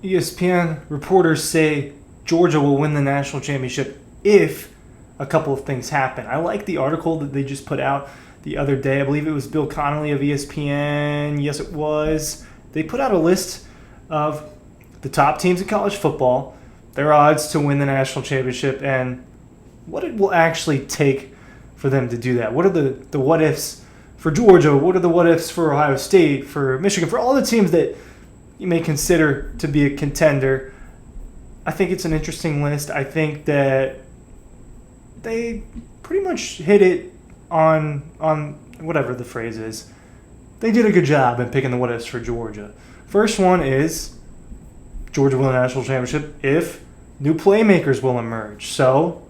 ESPN reporters say Georgia will win the national championship if a couple of things happen. I like the article that they just put out the other day. I believe it was Bill Connolly of ESPN. Yes, it was. They put out a list of the top teams in college football, their odds to win the national championship, and what it will actually take for them to do that. What are the what-ifs for Georgia? What are the what-ifs for Ohio State, for Michigan, for all the teams that you may consider to be a contender? I think it's an interesting list. I think that they pretty much hit it on whatever the phrase is. They did a good job in picking the what-ifs for Georgia. First one is Georgia will win the national championship if new playmakers will emerge. So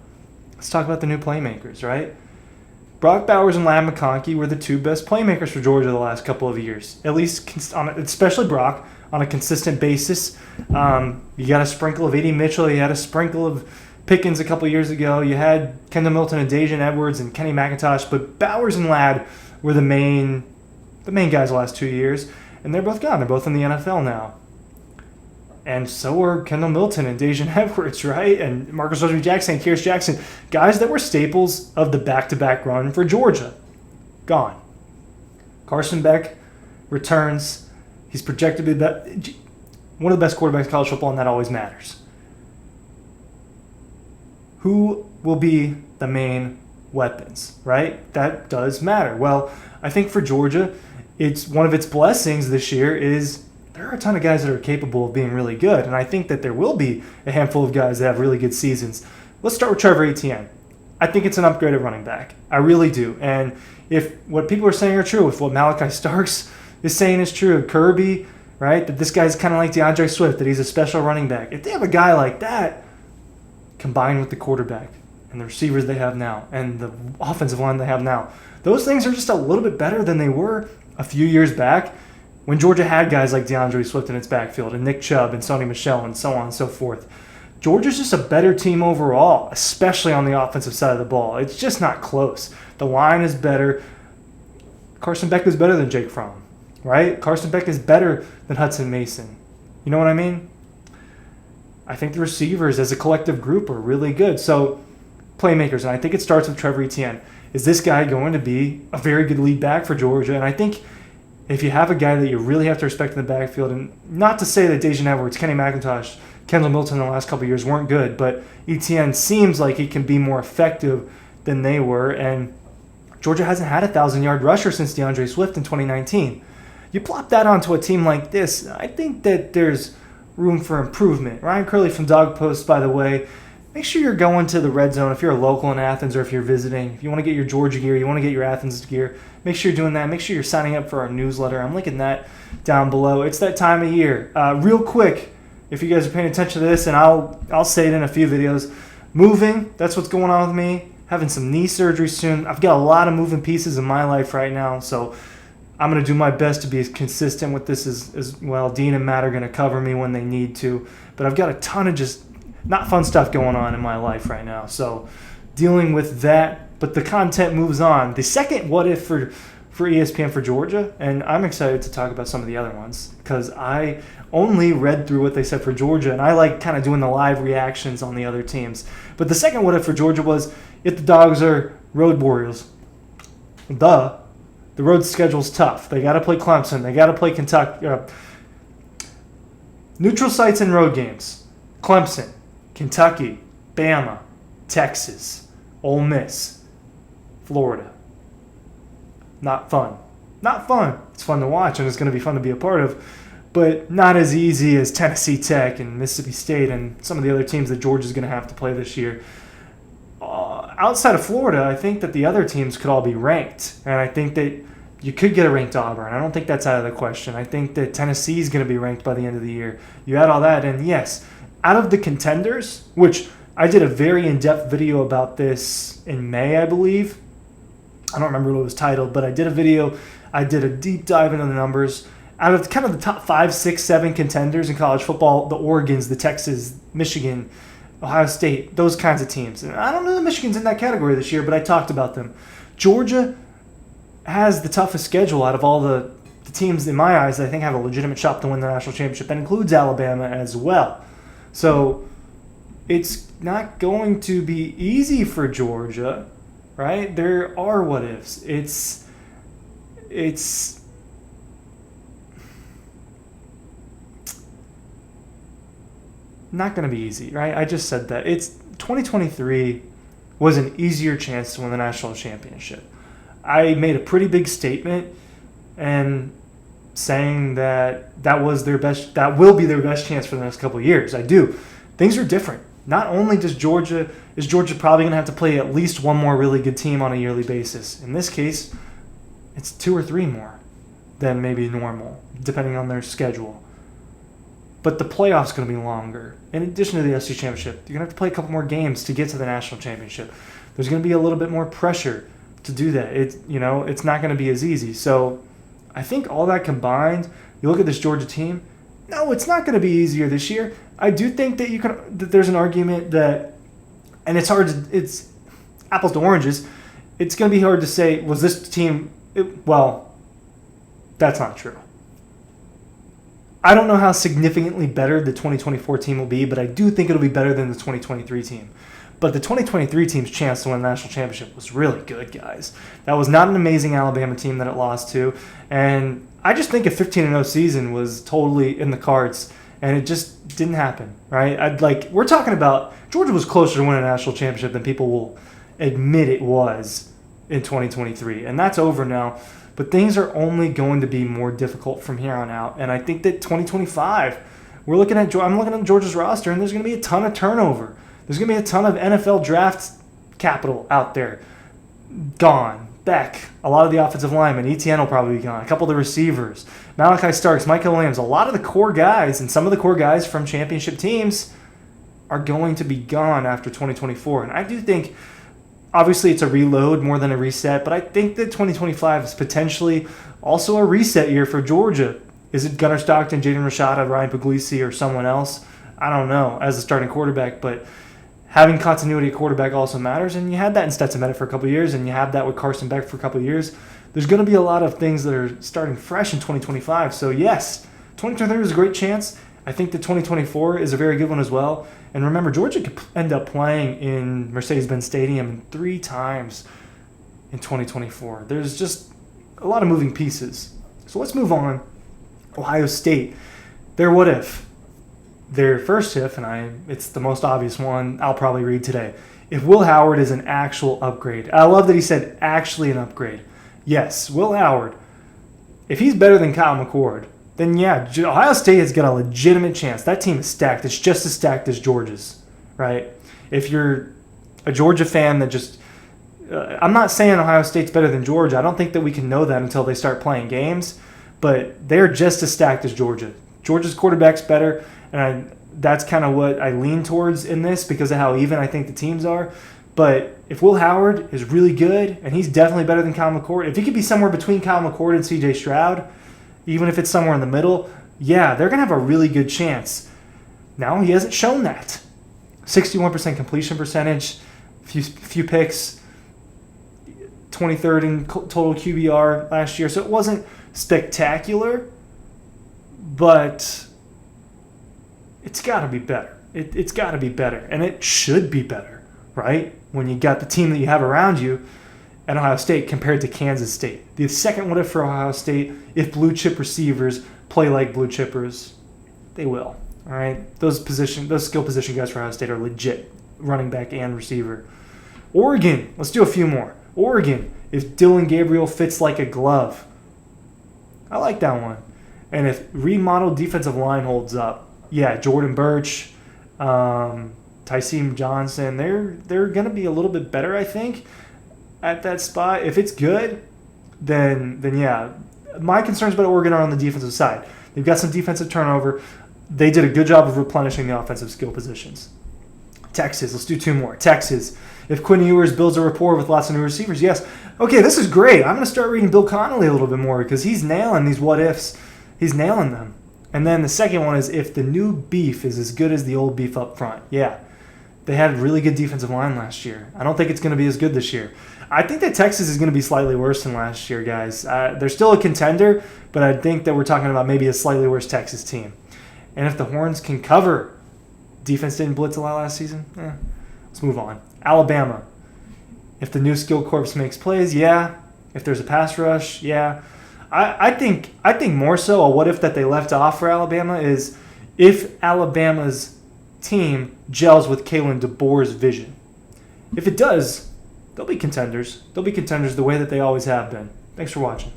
let's talk about the new playmakers, right? Brock Bowers and Ladd McConkey were the two best playmakers for Georgia the last couple of years, at least especially Brock, on a consistent basis. You got a sprinkle of A.D. Mitchell. You had a sprinkle of Pickens a couple years ago. You had Kendall Milton and Dejan Edwards and Kenny McIntosh, but Bowers and Ladd were the main guys the last 2 years, and they're both gone. They're both in the NFL now. And so are Kendall Milton and Dejan Edwards, right? And Marcus Rosemy-Jackson and Kearis Jackson, guys that were staples of the back-to-back run for Georgia. Gone. Carson Beck returns. He's projected to be one of the best quarterbacks in college football, and that always matters. Who will be the main weapons, right? That does matter. Well, I think for Georgia, it's one of its blessings this year is there are a ton of guys that are capable of being really good, and I think that there will be a handful of guys that have really good seasons. Let's start with Trevor Etienne. I think it's an upgrade at running back. I really do. And if what people are saying are true, if what Malachi Starks is saying is true, Kirby, right, that this guy's kind of like DeAndre Swift, that he's a special running back. If they have a guy like that, combined with the quarterback and the receivers they have now and the offensive line they have now, those things are just a little bit better than they were a few years back when Georgia had guys like DeAndre Swift in its backfield and Nick Chubb and Sony Michel and so on and so forth. Georgia's just a better team overall, especially on the offensive side of the ball. It's just not close. The line is better. Carson Beck is better than Jake Fromm, right? Carson Beck is better than Hudson Mason. You know what I mean? I think the receivers as a collective group are really good. So, playmakers, and I think it starts with Trevor Etienne. Is this guy going to be a very good lead back for Georgia? And I think if you have a guy that you really have to respect in the backfield, and not to say that Dejan Edwards, Kenny McIntosh, Kendall Milton in the last couple of years weren't good, but Etienne seems like he can be more effective than they were, and Georgia hasn't had a 1,000-yard rusher since DeAndre Swift in 2019. You plop that onto a team like this, I think that there's room for improvement. Ryan Curley from Dawg Post, by the way, make sure you're going to the Red Zone if you're a local in Athens or if you're visiting. If you want to get your Georgia gear, you want to get your Athens gear, make sure you're doing that. Make sure you're signing up for our newsletter. I'm linking that down below. It's that time of year. Real quick, if you guys are paying attention to this, and I'll say it in a few videos, moving, that's what's going on with me. Having some knee surgery soon. I've got a lot of moving pieces in my life right now, so I'm going to do my best to be as consistent with this as well. Dean and Matt are going to cover me when they need to, but I've got a ton of just not fun stuff going on in my life right now, so dealing with that, but the content moves on. The second what if for ESPN for Georgia, and I'm excited to talk about some of the other ones because I only read through what they said for Georgia, and I like kind of doing the live reactions on the other teams. But the second what if for Georgia was if the Dogs are road warriors. The road schedule's tough. They got to play Clemson. They got to play Kentucky. Neutral sites and road games. Clemson, Kentucky, Bama, Texas, Ole Miss, Florida. Not fun. Not fun. It's fun to watch, and it's going to be fun to be a part of, but not as easy as Tennessee Tech and Mississippi State and some of the other teams that Georgia's going to have to play this year. Outside of Florida, I think that the other teams could all be ranked, and I think that you could get a ranked Auburn. I don't think that's out of the question. I think that Tennessee is going to be ranked by the end of the year. You add all that, and yes, out of the contenders, which I did a very in-depth video about this in May, I believe. I don't remember what it was titled, but I did a video. I did a deep dive into the numbers. Out of kind of the top 5, 6, 7 contenders in college football, the Oregons, the Texas, Michigan, Ohio State, those kinds of teams. And I don't know that Michigan's in that category this year, but I talked about them. Georgia has the toughest schedule out of all the the teams, in my eyes, that I think have a legitimate shot to win the national championship. That includes Alabama as well. So it's not going to be easy for Georgia, right? There are what ifs. It's not going to be easy, right? I just said that. It's 2023 was an easier chance to win the national championship. I made a pretty big statement and saying that was their best, that will be their best chance for the next couple of years. I do. Things are different. Not only is Georgia probably going to have to play at least one more really good team on a yearly basis. In this case, it's 2 or 3 more than maybe normal, depending on their schedule. But the playoff's going to be longer. In addition to the SEC championship, you're going to have to play a couple more games to get to the national championship. There's going to be a little bit more pressure to do that. It's not going to be as easy. So I think all that combined, you look at this Georgia team. No, it's not going to be easier this year. I do think that there's an argument that, and it's apples to oranges. It's going to be hard to say, was this team, well, that's not true. I don't know how significantly better the 2024 team will be, but I do think it'll be better than the 2023 team. But the 2023 team's chance to win the national championship was really good, guys. That was not an amazing Alabama team that it lost to. And I just think a 15-0 season was totally in the cards, and it just didn't happen, right? We're talking about Georgia was closer to winning a national championship than people will admit it was in 2023. And that's over now. But things are only going to be more difficult from here on out. And I think that 2025, I'm looking at Georgia's roster, and there's going to be a ton of turnover. There's going to be a ton of NFL draft capital out there. Gone. Beck. A lot of the offensive linemen. ETN will probably be gone. A couple of the receivers. Malachi Starks, Michael Williams. A lot of the core guys, and some of the core guys from championship teams are going to be gone after 2024. And I do think, obviously, it's a reload more than a reset, but I think that 2025 is potentially also a reset year for Georgia. Is it Gunnar Stockton, Jaden Rashada, Ryan Puglisi, or someone else? I don't know, as a starting quarterback, but having continuity at quarterback also matters, and you had that in Stetson Bennett for a couple of years, and you have that with Carson Beck for a couple of years. There's going to be a lot of things that are starting fresh in 2025, so yes, 2023 is a great chance. I think that 2024 is a very good one as well. And remember, Georgia could end up playing in Mercedes-Benz Stadium 3 times in 2024. There's just a lot of moving pieces. So let's move on. Ohio State. Their what if? Their first if, and it's the most obvious one I'll probably read today. If Will Howard is an actual upgrade. I love that he said actually an upgrade. Yes, Will Howard. If he's better than Kyle McCord, then yeah, Ohio State has got a legitimate chance. That team is stacked. It's just as stacked as Georgia's, right? If you're a Georgia fan that just I'm not saying Ohio State's better than Georgia. I don't think that we can know that until they start playing games, but they're just as stacked as Georgia. Georgia's quarterback's better, and that's kind of what I lean towards in this because of how even I think the teams are. But if Will Howard is really good, and he's definitely better than Kyle McCord, if he could be somewhere between Kyle McCord and C.J. Stroud, even if it's somewhere in the middle, yeah, they're going to have a really good chance. Now, he hasn't shown that. 61% completion percentage, few picks, 23rd in total QBR last year. So it wasn't spectacular, but it's got to be better. It's got to be better, and it should be better, right? When you got the team that you have around you at Ohio State compared to Kansas State. The second what if for Ohio State, if blue chip receivers play like blue chippers, they will. All right, those skill position guys for Ohio State are legit, running back and receiver. Oregon, let's do a few more. Oregon, if Dylan Gabriel fits like a glove, I like that one. And if remodeled defensive line holds up, yeah, Jordan Birch, Tyseem Johnson, they're going to be a little bit better, I think, at that spot. If it's good, then yeah. My concerns about Oregon are on the defensive side. They've got some defensive turnover. They did a good job of replenishing the offensive skill positions. Texas, let's do 2 more. Texas, if Quinn Ewers builds a rapport with lots of new receivers, yes. Okay, this is great. I'm going to start reading Bill Connolly a little bit more because he's nailing these what ifs. He's nailing them. And then the second one is if the new beef is as good as the old beef up front. Yeah, they had a really good defensive line last year. I don't think it's going to be as good this year. I think that Texas is going to be slightly worse than last year, guys. They're still a contender, but I think that we're talking about maybe a slightly worse Texas team. And if the Horns can cover, defense didn't blitz a lot last season, let's move on. Alabama. If the new skill corps makes plays, yeah. If there's a pass rush, yeah. I think more so a what if that they left off for Alabama is if Alabama's team gels with Kalen DeBoer's vision. If it does, they'll be contenders. They'll be contenders the way that they always have been. Thanks for watching.